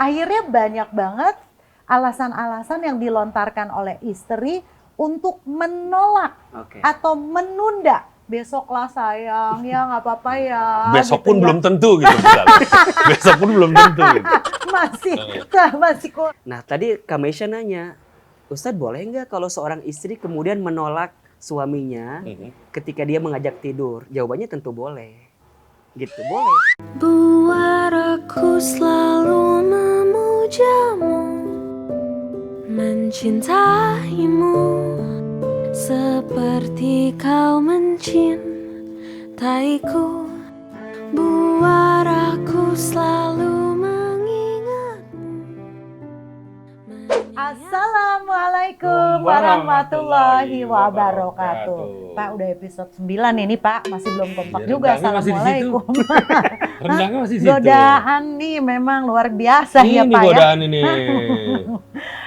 Akhirnya banyak banget alasan-alasan yang dilontarkan oleh istri untuk menolak atau menunda. Besoklah sayang, ya nggak apa-apa ya. Besok gitu pun ya. belum tentu gitu misalnya. Besok pun belum tentu gitu. masih kok. Nah tadi Kak Meisha nanya, Ustadz boleh nggak kalau seorang istri kemudian menolak suaminya ketika dia mengajak tidur? Jawabannya tentu boleh. Gitu, boleh. Buat aku selalu memujamu, mencintaimu seperti kau mencintaiku. Buat aku selalu mengingatmu. Assalamualaikum warahmatullahi wabarakatuh. Pak, udah episode 9 ini Pak, masih belum kompak juga. Assalamualaikum. Rendangnya masih di situ. Godaan nih memang luar biasa ya Pak godaan ya. ini.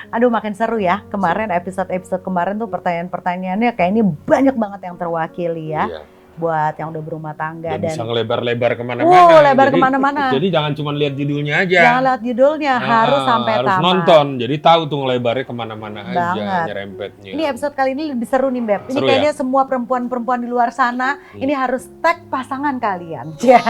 Aduh makin seru ya. Kemarin episode kemarin tuh pertanyaan-pertanyaannya kayak ini banyak banget yang terwakili ya. Iya. Buat yang udah berumah tangga Dan dan bisa ngelebar-lebar kemana-mana. lebar kemana-mana. Jadi jangan cuma lihat judulnya aja. Jangan lihat judulnya, harus sampai harus tamat. nonton. Jadi tahu tuh ngelebarnya kemana-mana aja Banget. nyerempetnya. Ini episode kali ini lebih seru nih Beb. Ini Seru kayaknya semua perempuan-perempuan di luar sana ini harus tag pasangan kalian. Ya,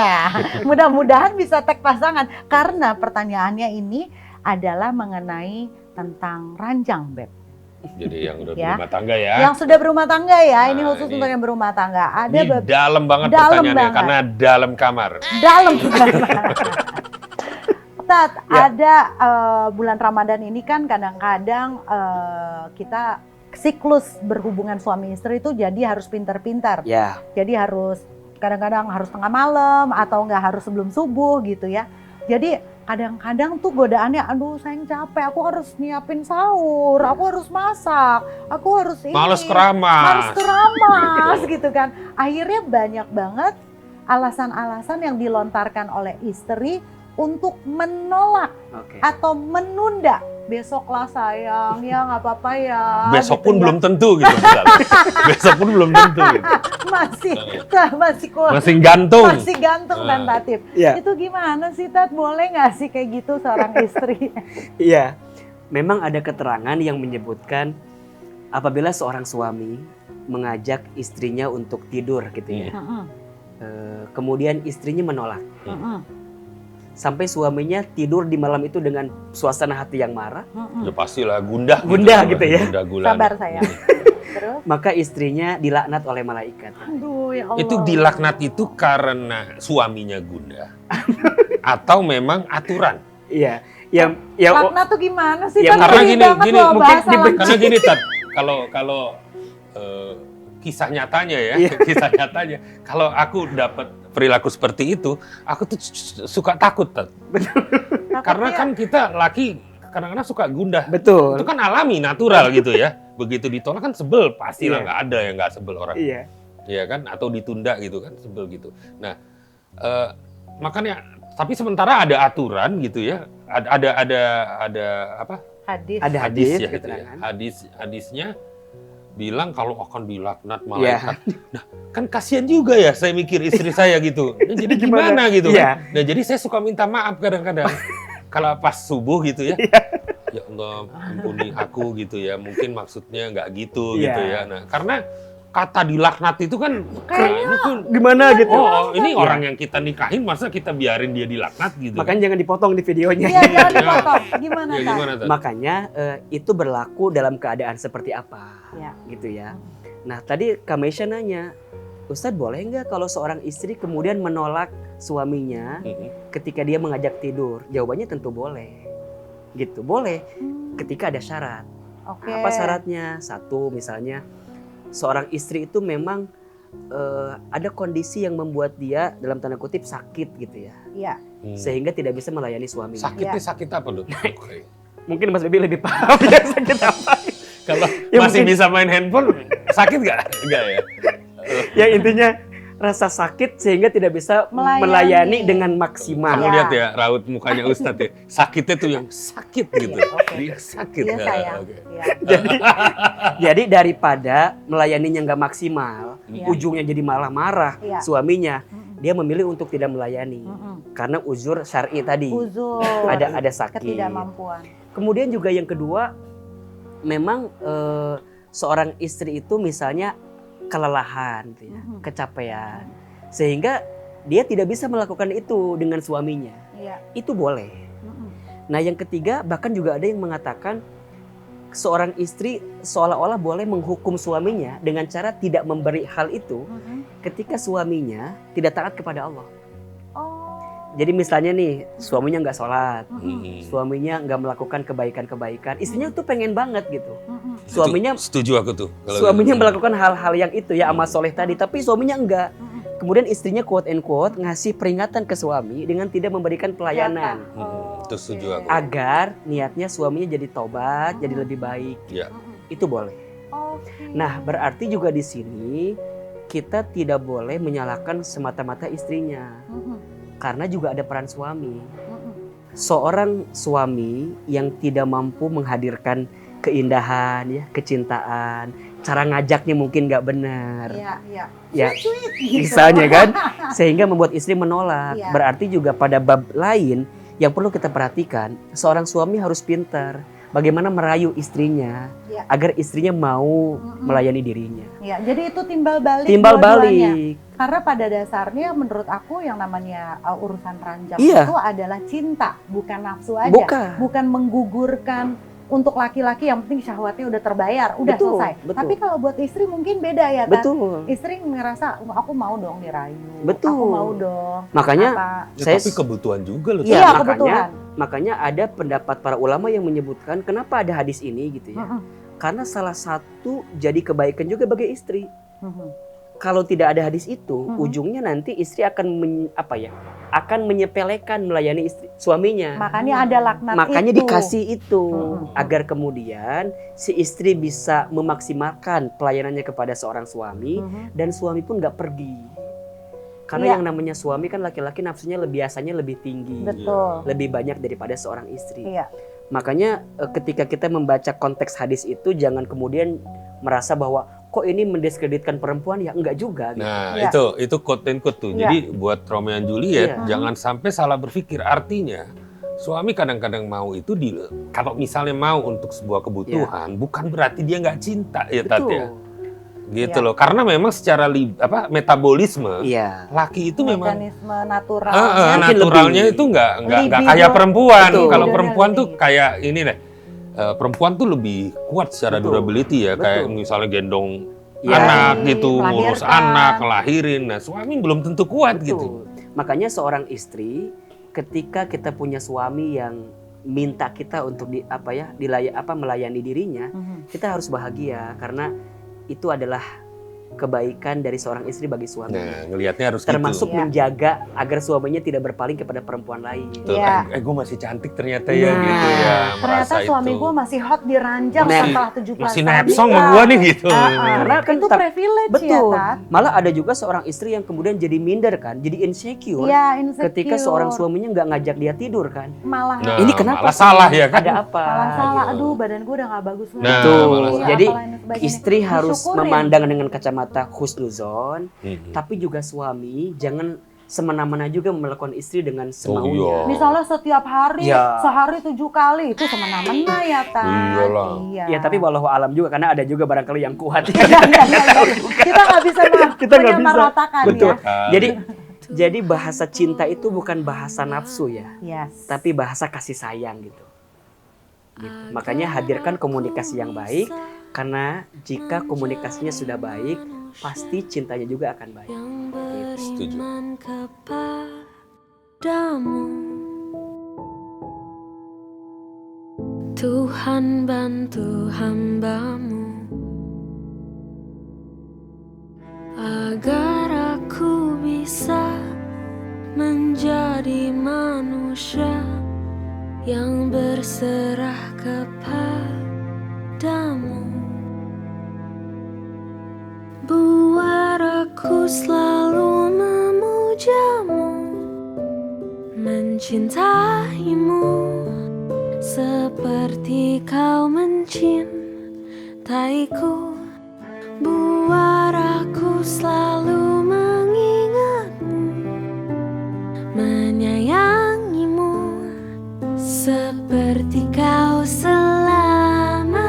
mudah-mudahan bisa tag pasangan karena pertanyaannya ini adalah mengenai tentang ranjang Beb. Jadi yang udah Ya. berumah tangga ya. Yang sudah berumah tangga ya, ini Nah, khusus ini- untuk yang berumah tangga. Ada Ini dalam banget dalam pertanyaannya banget. karena dalam kamar. dalam Tat, ada bulan Ramadan ini kan kadang-kadang kita siklus berhubungan suami istri itu jadi harus pintar-pintar. Ya, Jadi harus kadang-kadang harus tengah malam atau nggak harus sebelum subuh gitu ya. Jadi kadang-kadang tuh godaannya, aduh sayang capek, aku harus nyiapin sahur, aku harus masak, aku harus ini. Males Harus keramas. keramas gitu kan. Akhirnya banyak banget alasan-alasan yang dilontarkan oleh istri untuk menolak oke. atau menunda. Besoklah sayang, ya nggak apa-apa ya. Besok gitu pun ya. belum tentu gitu misalnya. Besok pun belum tentu gitu. masih kok. Masih gantung. Masih gantung tentatif. Iya. Itu gimana sih Tat? Boleh nggak sih kayak gitu seorang istri? Iya, memang ada keterangan yang menyebutkan apabila seorang suami mengajak istrinya untuk tidur gitu ya. Mm-mm, Kemudian istrinya menolak. mm-mm, Sampai suaminya tidur di malam itu dengan suasana hati yang marah. mm-mm. Ya pastilah gundah. Gundah gitu ya. Gundah gulana. Sabar sayang. Terus? Maka istrinya dilaknat oleh malaikat. Aduh ya Allah. Itu dilaknat itu karena suaminya gundah. Atau memang aturan. Iya, yang Laknat tuh gimana sih? Ya, Kan karena ngeri gini, banget gini, loh mungkin bahasa dibenci. Karena gini Tat, kalau kisah nyatanya ya, Iya. kisah nyatanya. Kalau aku dapat perilaku seperti itu, aku tuh suka takut Tat. Takutnya- Karena kan kita laki kadang-kadang suka gundah. betul. Itu kan alami, natural gitu ya. Begitu ditolak kan sebel, pastilah Iya. nggak ada yang nggak sebel orang. Iya. Iya kan, atau ditunda gitu kan, sebel gitu. Nah, makanya tapi sementara ada aturan gitu ya. Ada apa? hadis. Ada Hadis hadis ya gitu ya. keterangan. Hadisnya bilang kalau akan dilaknat Iya. malaikat. Nah, kan kasihan juga ya saya mikir istri saya gitu. Nah, jadi Gimana? gimana gitu Iya. kan. Nah, jadi saya suka minta maaf kadang-kadang. Kalau pas subuh gitu ya. Ya Allah, ampuni aku gitu ya. Mungkin maksudnya nggak gitu Iya. gitu ya. Nah, karena kata dilaknat itu kan Kayaknya itu kan Gimana gitu? oh, ini Iya. orang yang kita nikahin masa kita biarin dia dilaknat gitu. Makanya jangan dipotong di videonya. Iya, jangan dipotong. Gimana ya, Tat? gimana Tat? Makanya itu berlaku dalam keadaan seperti apa, Ya. gitu ya. Nah tadi Kak Meisha nanya, Ustadz boleh nggak kalau seorang istri kemudian menolak suaminya ketika dia mengajak tidur? Jawabannya tentu boleh, gitu. Boleh, ketika ada syarat. Oke. Apa syaratnya? Satu misalnya, seorang istri itu memang ada kondisi yang membuat dia dalam tanda kutip sakit gitu ya, Iya. sehingga tidak bisa melayani suaminya. Sakitnya Iya. sakit apa dok? Mungkin Mas Bebi lebih paham ya sakit apa. Kalau Ya, masih mungkin- bisa main handphone, sakit nggak? Nggak ya. Yang intinya rasa sakit sehingga tidak bisa melayani dengan maksimal. Kamu Ya. lihat ya raut mukanya Ustadz ya, sakitnya tuh yang sakit gitu. Iya, oke. Dia sakit. Iya Ya, sayang. oke. Iya. Jadi daripada melayaninya nggak maksimal, Iya. ujungnya jadi malah marah Iya. suaminya, dia memilih untuk tidak melayani karena uzur syar'i tadi. Uzur. Ada sakit. Ketidakmampuan. Kemudian juga yang kedua, memang seorang istri itu misalnya kelelahan, gitu ya, kecapean, sehingga dia tidak bisa melakukan itu dengan suaminya. Iya. Itu boleh. Nah yang ketiga, bahkan juga ada yang mengatakan seorang istri seolah-olah boleh menghukum suaminya dengan cara tidak memberi hal itu ketika suaminya tidak taat kepada Allah. Oh. Jadi misalnya nih, suaminya nggak sholat, Hmm. suaminya nggak melakukan kebaikan-kebaikan, istrinya tuh pengen banget gitu. Suaminya Setuju aku tuh. kalau suaminya gitu. melakukan hal-hal yang itu ya amal soleh tadi, tapi suaminya enggak. Kemudian istrinya quote and quote ngasih peringatan ke suami dengan tidak memberikan pelayanan Itu setuju aku. agar niatnya suaminya jadi tobat, jadi lebih baik. Ya. Itu boleh. Oke. Nah, berarti juga di sini kita tidak boleh menyalahkan semata-mata istrinya, karena juga ada peran suami. Seorang suami yang tidak mampu menghadirkan keindahan, ya, kecintaan, cara ngajaknya mungkin nggak benar. Iya, iya. Ya, Sweet, gitu. misalnya kan, sehingga membuat istri menolak. Iya. Berarti juga pada bab lain yang perlu kita perhatikan, seorang suami harus pintar bagaimana merayu istrinya Iya. agar istrinya mau melayani dirinya. Ya, jadi itu timbal balik. Timbal dua-duanya. balik. Karena pada dasarnya menurut aku yang namanya urusan ranjang Iya. itu adalah cinta, bukan nafsu aja. Bukan. Menggugurkan untuk laki-laki yang penting syahwatnya udah terbayar, udah Betul, selesai. betul. Tapi kalau buat istri mungkin beda ya, Tan. Betul. Istri ngerasa aku mau dong dirayu. Betul. Aku mau dong. Makanya Apa? Ya, saya tapi kebutuhan juga loh. Iya, Iya, makanya- kebetulan. makanya ada pendapat para ulama yang menyebutkan kenapa ada hadis ini gitu ya. Mm-mm. Karena salah satu jadi kebaikan juga bagi istri. Mhm. Kalau tidak ada hadis itu, Mhm. ujungnya nanti istri akan akan menyepelekan melayani istri suaminya. Makanya ada laknat Makanya itu. dikasih itu Mhm. agar kemudian si istri bisa memaksimalkan pelayanannya kepada seorang suami Mhm. dan suami pun nggak pergi. Karena Iya. yang namanya suami kan laki-laki nafsunya biasanya lebih tinggi, Betul. lebih banyak daripada seorang istri. Iya. Makanya ketika kita membaca konteks hadis itu jangan kemudian merasa bahwa kok ini mendiskreditkan perempuan, ya enggak juga gitu. Nah, Iya. itu quote and quote tuh. Iya. Jadi buat Romeo and Juliet Iya. jangan sampai salah berpikir. Artinya suami kadang-kadang mau itu kalau misalnya mau untuk sebuah kebutuhan, bukan berarti dia nggak cinta ya Tat ya. Gitu Iya. loh. Karena memang secara metabolisme Iya. laki itu memang Mekanisme naturalnya. Mungkin naturalnya lebih. itu nggak Libido. kayak perempuan. Betul. Kalau Libidonya perempuan tuh lebih. kayak ini deh. Perempuan tuh lebih kuat secara Betul. durability ya, kayak Betul. misalnya gendong Ya. anak gitu, ngurus Melahirkan. anak, ngelahirin. Nah, suami belum tentu kuat gitu. Betul. Makanya seorang istri ketika kita punya suami yang minta kita untuk melayani dirinya, Mhm. kita harus bahagia karena itu adalah kebaikan dari seorang istri bagi suami. Nah, ngelihatnya harus Termasuk gitu. Iya. menjaga agar suaminya tidak berpaling kepada perempuan lain. Tuh, Iya. gue masih cantik ternyata ya Nah. gitu ya. Ternyata Merasa suami itu. gue masih hot di ranjang Masih- setelah 17 masih tahun nepsong sama nikah. gue nih gitu. Karena kan Itu privilege betul. ya, Tat. Malah ada juga seorang istri yang kemudian jadi minder kan, jadi insecure Iya, insecure. ketika seorang suaminya nggak ngajak dia tidur kan. malah Nah, Ini kenapa malah sih? salah ya kan? Ada apa? malah salah. gitu. Aduh, badan gue udah gak bagus lagi. Nah, Betul. malah salah. Jadi Apalah ini sebagainya. istri harus Disyukurin. memandang dengan kacamata husnuzon, Mhm. tapi juga suami jangan semena-mena juga melakukan istri dengan iya. semaunya. Misalnya setiap hari, Ya. sehari 7 kali, itu semena-mena ya, Tan. Iyalah. Iya. Ya tapi wallahu alam juga karena ada juga barangkali yang kuat. Enggak. Kita nggak bisa Kita nggak bisa. menyamaratakan Betul. ya. Jadi bahasa cinta itu bukan bahasa nafsu ya, Yes. tapi bahasa kasih sayang gitu. Makanya hadirkan komunikasi yang baik, karena jika komunikasinya sudah baik, pasti cintanya juga akan baik. Setuju. beriman kepadamu. Tuhan bantu hamba-Mu agar aku bisa menjadi manusia yang berserah kepadamu. Buat aku selalu memujamu, mencintaimu seperti kau mencintaiku. Buat aku selalu mengingatmu seperti kau selama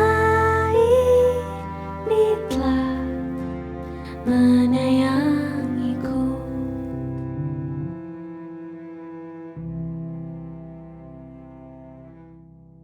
ini telah menyayangi